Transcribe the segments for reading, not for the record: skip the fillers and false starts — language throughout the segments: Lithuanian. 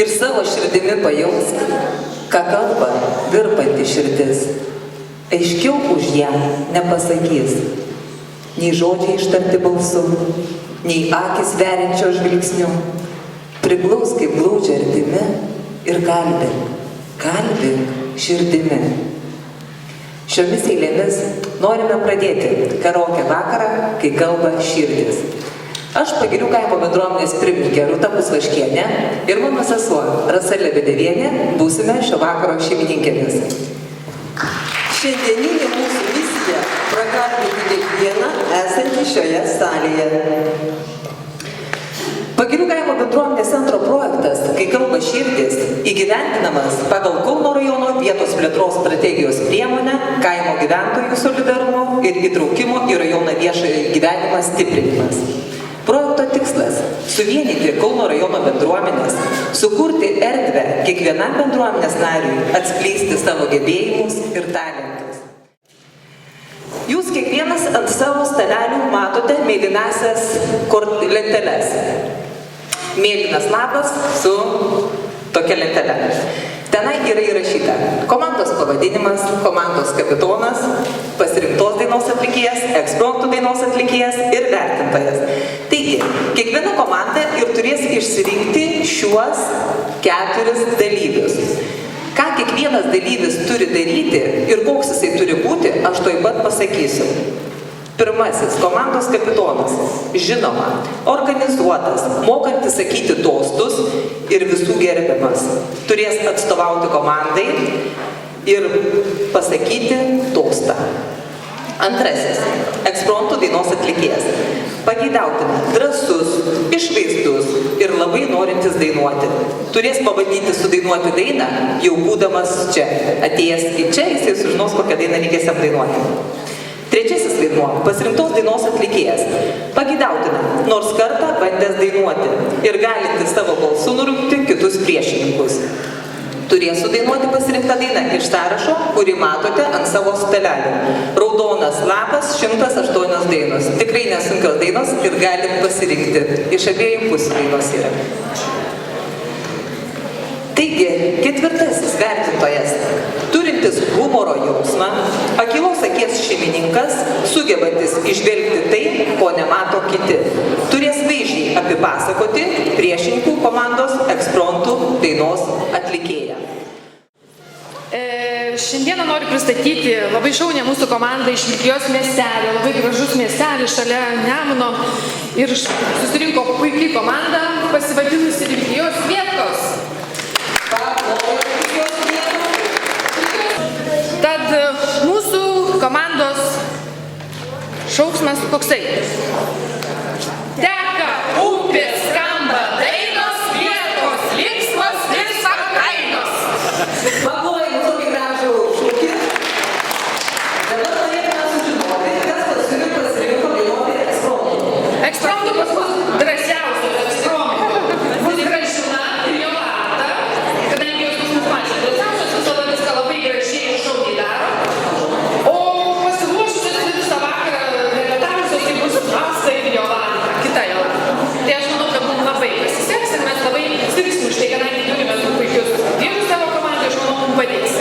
ir savo širdimi pajausk, ką kalba virpanti širdis. Aiškiau už ją nepasakys, nei žodžiai ištarti balsu, nei akis veriančio žvilgsniu. Priglaus kaip glaudžia artimi ir kalbink širdimi. Šiomis eilėmis norime pradėti karaoke vakarą, kai kalba širdis. Aš Pagirių kaimo bendruomenės pirmininkė Rūta Pusvaškienė ir mano sesuo Rasa Lebedevienė būsime šio vakaro šeimininkėmis. Šiandieninė mūsų misija – prakalbinti kiekvieną esantį šioje salėje. Pagirių kaimo bendruomenės centro projektas, kai kalba širdis, įgyvendinamas pagal Kauno rajono vietos plėtros strategijos priemonę kaimo gyventojų solidarumo ir įtraukimo į rajoną viešąjį gyvenimą stiprinimas. Projekto tikslas – suvienyti Kauno rajono bendruomenės, sukurti erdvę kiekvienam bendruomenės nariui atskleisti savo gebėjimus ir talentus. Jūs kiekvienas ant savo stalelių matote mėlynasias lenteles. Mėlynas lapas su tokia lentelė. Tenai yra įrašyta komandos pavadinimas, komandos kapitonas, pasirinktos dainos atlikėjas, ekspromtų dainos atlikėjas ir vertintojas. Taigi, kiekviena komanda ir turės išsirinkti šiuos 4 dalyvius. Ką kiekvienas dalyvis turi daryti ir koks jisai turi būti, aš tuoj pat pasakysiu. Pirmasis – komandos kapitonas. Žinoma, organizuotas, mokantis sakyti tostus ir visų gerbiamas. Turės atstovauti komandai ir pasakyti tostą. Antrasis – ekspromtų dainos atlikėjas. Pageidautina drąsus, išvaizdus ir labai norintis dainuoti. Turės pabandyti sudainuoti dainą, jau būdamas čia. Atėjęs į čia, jisai sužinos, kokią dainą reikės jam dainuoti. Trečiasis vaidmuo – pasirinktos dainos atlikėjas. Pageidautina, nors kartą bandęs dainuoti ir galinti savo balsu nurungti kitus priešininkus. Turės sudainuoti pasirinktą dainą iš sąrašo, kurį matote ant savo stalelių. Raudonas lapas, 108 dainos. Tikrai nesunkios dainos ir galit pasirinkti. Iš abiejų pusių dainos yra. Taigi, ketvirtasis vertintojas, turintis humoro jausmą, akylos akies šeimininkas, sugebantis išvelgti tai, ko nemato kiti. Turės vaizdžiai apipasakoti priešininkų komandos ekspromtų dainos atlikėją. Šiandieną noriu pristatyti labai šaunią mūsų komandą iš Vilkijos miestelio, labai gražus miestelis šalia Nemuno ir susirinko puikiai komanda pasivadinusi Vilkijos vietos. Tad mūsų komandos šauksmas koksai. Teka upės, skamba dainos, vietos, linksmos, visa kainos. Paplojame tokį gražų šūkį. Dabar norėtume sužinoti, kas pasirinko dainuoti ekspromtų. Ekspromtų pas mus drąsiausių ekspromtų. Bus Gražina ir Jolanta, kadangi jos bus mums pačios drąsiausios, visada viską labai gražiai ir šauniai daro. O pasiruošusios visą vakarą repetavusios tai bus Asta ir Jolanta, kita Jolanta. Tai aš manau, kad mums labai pasiseks ir mes labai sirgsim už tai, kadangi turime du puikius vyrus savo komandą, aš manau, mums padės.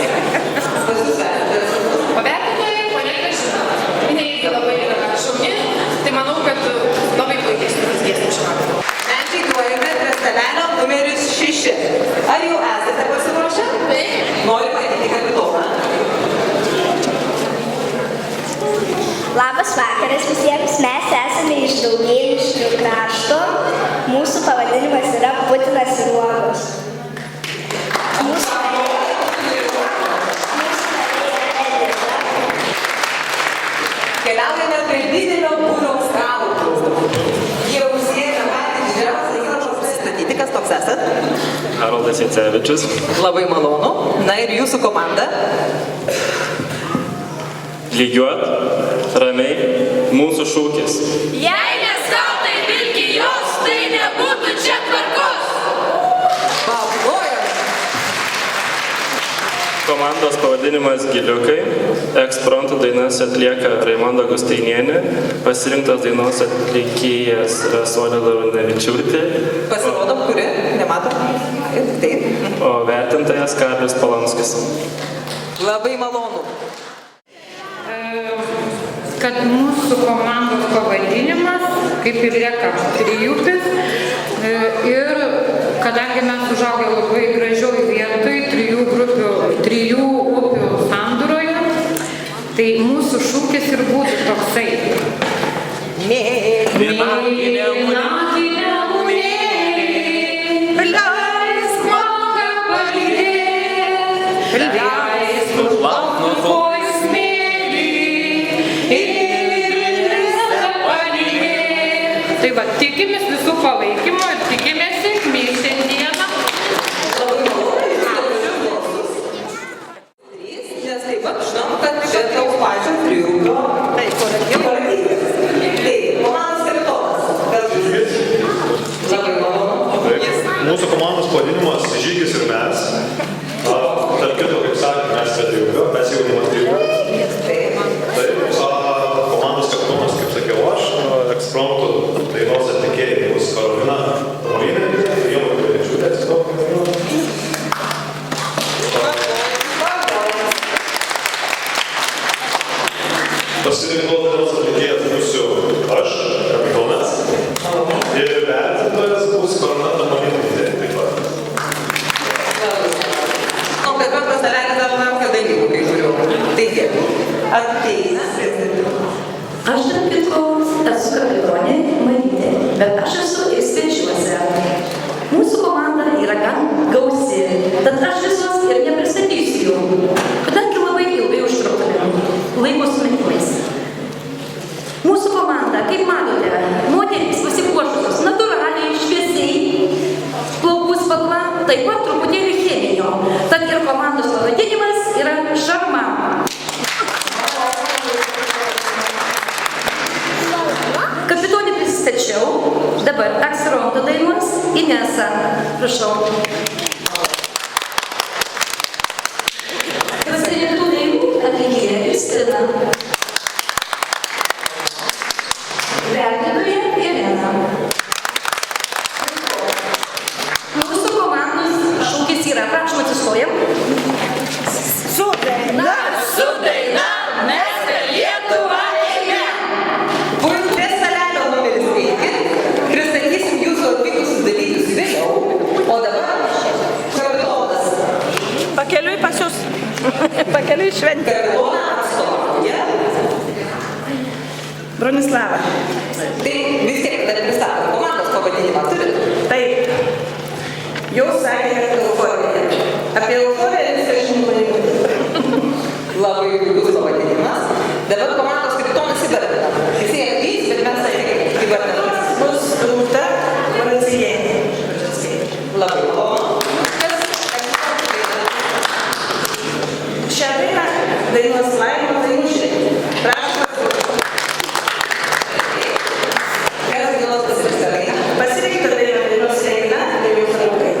O vertintojai, ponia Gražina, jinai irgi labai yra šauni, tai manau, kad labai puikiai suprasgėsim šią vakarą. Mes žygiuojame prie stalelio numeris 6. Ar jau esate pasiruošę? Taip. Noriu matyti kapitoną. Labas vakaras visiems, mes esame iš Daugėliškių krašto. Mūsų pavadinimas yra Putinas ir uogos. Mūsų narė Elisa. Keliaujame prie didelio būrio skautų. Jie užsiėmė patį didžiausią įrašą pristatyti. Kas toks esat? Haroldas Jacevičius. Labai malonu. Na ir jūsų komanda? Lygiuot, ramiai, mūsų šūkis. Jei ne skautai Vilkijos, tai nebūtų čia tvarkos. Paplojame. Komandos pavadinimas Giliukai. Ekspromtų dainas atlieka Raimonda Gustainienė. Pasirinktas dainos atlikėjas yra Sonė Larunevičiūtė. Pasirodom, kuri? Nematom? Taip. vertintojas Karolis Palanskis. Labai malonu. Kad mūsų komandos pavadinimas, kaip ir lieka, Trijupis. Ir kadangi mes užaugę labai gražioj vietoj, trijų upių sandūroje, tai mūsų šūkis ir būtų toksai. Tai va, tikimės visų palaikymo ir tikimės sėkmės šiandieną. Nes taip pat žinom, kad čia tau pačio Trijupio kolektyvas. Tai, komandos kapitonas. Labai malonu. Mūsų komandos pavadinimas Žygis ir mes. Tarp kito, kaip sakė, mes be Trijupio, mes jaunimo Trijupio. Taip, komandos kapitonas, kaip sakiau aš, ekspromtų dainos atlikėjai bus Karolina Tamolinė, Joma Kvailičiūtė, pasirinkau dainos atlikėjas būsiu aš, kapitonas, ir vertintojas bus Karolina Tamolinė. Taip pat. O kaip pat pasaleidė dar laukia dalykų, kai kurių. Taigi, ateina. Aš tarp kitko esu kapitonė Marytė, bet aš esu ir svečiuose. Mūsų komanda yra gan gausi, tad aš visos ir nepristatysiu jų, kadangi labai ilgai užtruktume laiko sumetimais. Mūsų komanda, kaip matote, moterys pasipuošusios natūraliai, šviesiai, plaukų spalva, taip pat truputėlį cheminio, tad ir komandos pavadinimas yra Šarma. Kapitonį prisistačiau, dabar ekspromto dainuos Inesa. Prašau. Pasirinktų dainų atlikėja Kristina. Vertintoja Irena. Mūsų komandos šūkis yra, prašom atsistojam. Su daina, mes per Lietuvą eime. Prie stalelio numeris 5 pristatysim jūsų atvykusius dalykus vėliau, o dabar kapitonas. Pakeliui pas jūs. Pakeliui šventė. Kapitoną atstovauja. Bronislava. Tai vis tiek dar pristatom komandos pavadinimą turit. Taip. Jūs sakėte apie euforiją. Apie euforiją viską žinoma. Labai puikus pavadinimas. Dabar komandos kapitonas įvardina. Jisai atvyks, bet mes tai įvardinam. Bus Rūta Brazienė. Labai malonu. Šią dainą dainuos Laima Dainušė. Prašom. Kas dainos pasirinks dainą? Pasirinkta daina dainos Reina, Dainuo Frankai.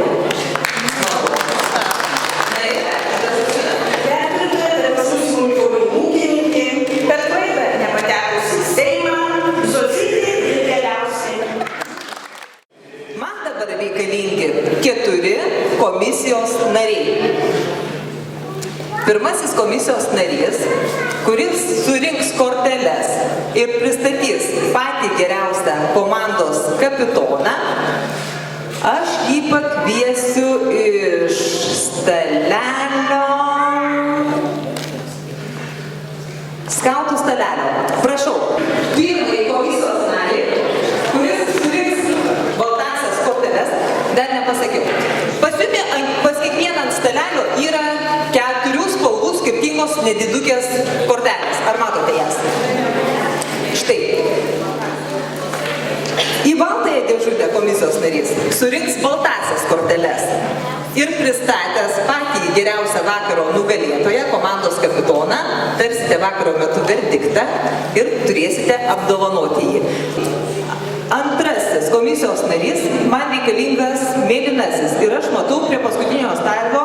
Vertintoja Drąsų smulkiųjų ūkininkė, per klaidą nepatekusi į Seimą, Zosydė ir galiausiai. Man dabar reikalingi 4 komisijos nariai. Pirmasis komisijos narys, kuris surinks korteles ir pristatys patį geriausią komandos kapitoną, aš jį pakviesiu iš stalelio. Skautų stalelio. Prašau. Pirmąjį komisijos narį, kuris surinks baltasias korteles, dar nepasakiau. Pas kiekvieną ant stalelio yra 4 spalvų skirtingos nedidukės kortelės. Ar matote jas? Štai. Į baltąją dėžutę komisijos narys surinks baltasias korteles ir pristatęs patį geriausią vakaro nugalėtoją, komandos kapitoną, tarsite vakaro metu verdiktą ir turėsite apdovanoti jį. Antrasis komisijos narys man reikalingas mėlynasis ir aš matau prie paskutinio stalio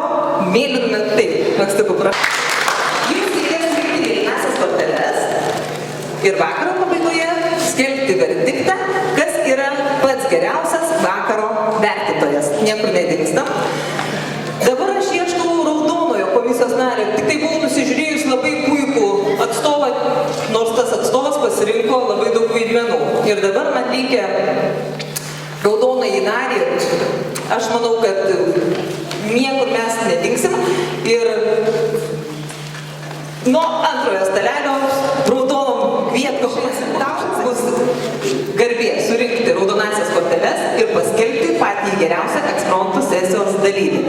mėlyną, taip, mėgstuku prašau. Jūs reikės surinkti mėlynasias korteles ir vakaro pabaigoje skelbti verdiktą, kas yra pats geriausias vakaro vertintojas. Niekur nedingstam. Dabar aš padarė. Tik tai buvau nusižiūrėjus labai puikų atstovą, nors tas atstovas pasirinko labai daug vaidmenų. Ir dabar man reikia raudoną į narį. Aš manau, kad niekur mes nedingsim. Ir nuo antrojo stalelio raudonom kvietkom bus garbė surinkti raudonasias korteles ir paskelbti patį geriausią ekspromtų sesijos dalyvį.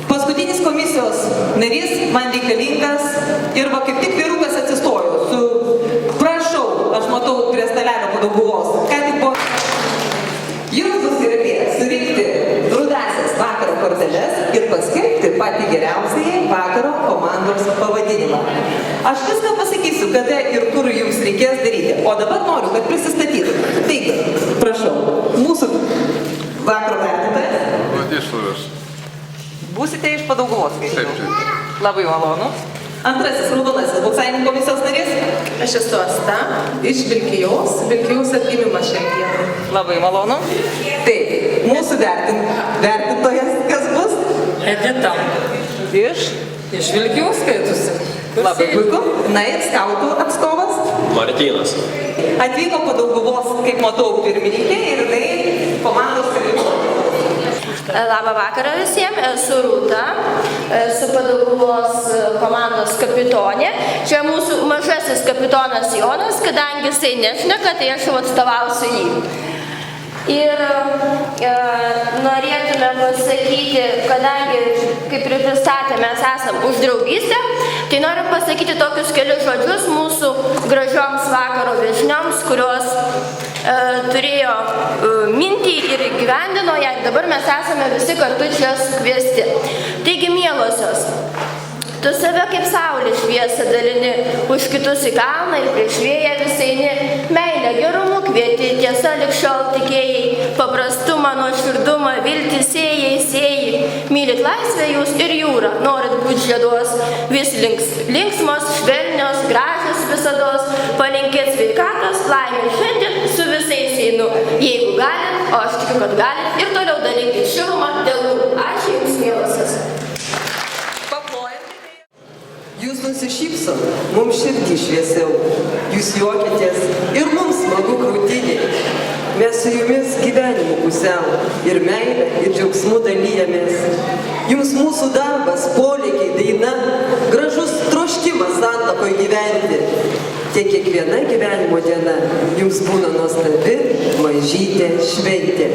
Paskutinis komisijos narys man reikalingas ir va kaip tik vyrukas atsistojo su prašau, aš matau prie stalelio padauguvos. Ką tik buvo? Jums bus garbė surinkti rudasias vakaro korteles ir paskelbti patį geriausiai vakaro komandos pavadinimą. Aš viską pasakysiu, kada ir kur jums reikės daryti. O dabar noriu, kad prisistatytų. Taigi, prašau, mūsų vakaro vertintojas. Vladislavas. Būsite iš Padauguvos, kaip Taip, žinau. taip. Labai malonu. Antrasis raudonasis balsavimo komisijos narys. Aš esu Asta iš Vilkijos atgimimas šiandien. Labai malonu. Taip, mūsų vertintojas, kas bus? Edita. Iš Vilkijos skaitusi. Labai puiku. Na ir skautų atstovas. Martynas. Atvyko Padauguvos, kaip matau, pirmininkė ir jinai komandos pirmininkė. Labą vakarą visiems, esu Rūta, esu Padauguvos komandos kapitonė. Čia mūsų mažasis kapitonas Jonas, kadangi jisai nešneka, tai aš jau atstovausiu jį. Ir norėtume pasakyti, kadangi, kaip ir pristatė, mes esam už draugystę, tai noriu pasakyti tokius kelius žodžius mūsų gražioms vakaro viešnioms, kurios turėjo mintį ir įgyvendino ją, ir dabar mes esame visi kartu čia sukviesti. Taigi, mielosios, tu save kaip saulė šviesą dalini, už kitus į kalną ir prieš vėją vis eini, meilę gerumu kvieti, tiesa lig šiol tikėjai, paprastumą, nuoširdumą, viltį sėjai, mylit laisvę jūs ir jūrą, norit būt žiedos, vis linksmos, švelnios, gražios visados, palinkėt sveikatos, laimė šiandien su visais einu, jeigu galit, o aš tikiu, kad galit, ir toliau dalinkit šilumą dėl jų. Ačiū jums, mielosios. Jūs nusišypsot, mums širdį šviesiau, jūs juokitės ir mums smagu krūtinė. Mes su jumis gyvenimu pusiau ir meilę, ir džiaugsmu dalyjamės. Jums mūsų darbas, polėkiai, daina, gražus troškimas santuokoj gyventi. Tiek kiekviena gyvenimo diena jums būna nuostabi, mažytė šventė.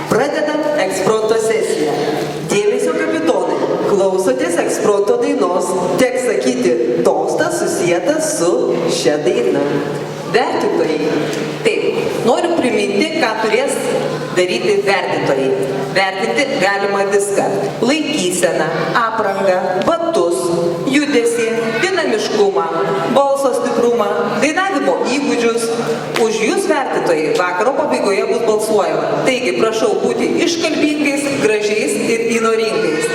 Pradedam ekspromto sesiją. Dėmesio kapitonai, klausotės ekspromto dainos, teks sakyti tostą susijęta su šia daina. Vertintojai. Taip, noriu priminti, ką turės daryti vertintojai. Vertinti galima viską. Laikyseną, aprangą, batus, judesį, dinamiškumą, balso stiprumą, dainavimo įgūdžius. Už jūs vertintojai vakaro pabaigoje bus balsuojama. Taigi, prašau būti iškalbingais, gražiais ir įnoringais.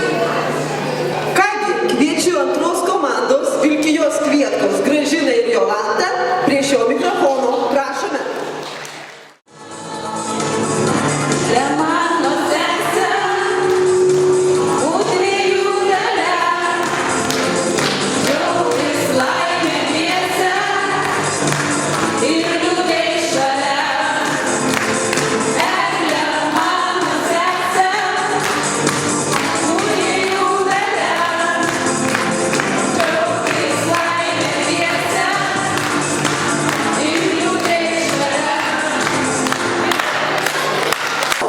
Kągi, kviečiu antros komandos Vilkijos kvietkos Gražiną ir Jolantą prie šio mikrofono. Prašome.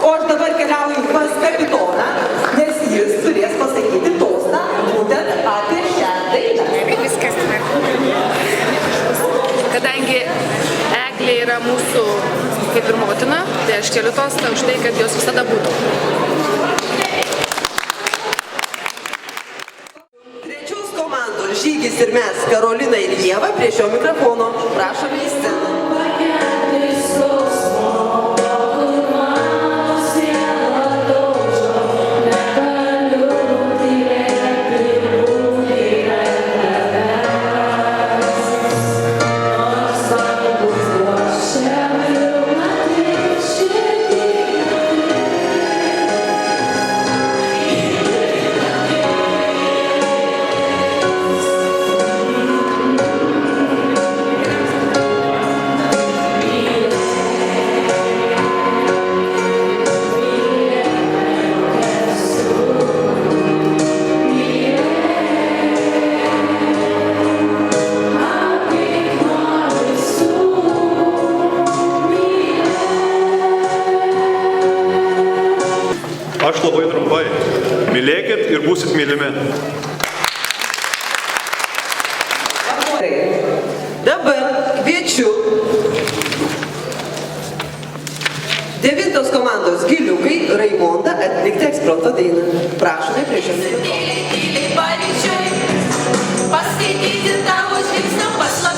O aš dabar keliauju pas kapitoną, nes jis turės pasakyti tostą būtent apie šią dainą. Kadangi Eglė yra mūsų kaip ir motina, tai aš keliu tostą už tai, kad jos visada būtų. Trečios komandos Žygis ir mes, Karolina ir Ieva, prie šio mikrofono. Prašome į sceną. būsit mylimi. Dabar kviečiu 9 komandos giliukai Raimondą atlikti eksproto dainą. Prašome prieš Tyliai paryčiui, paskaityti tavo žvilgsnio paslaptis.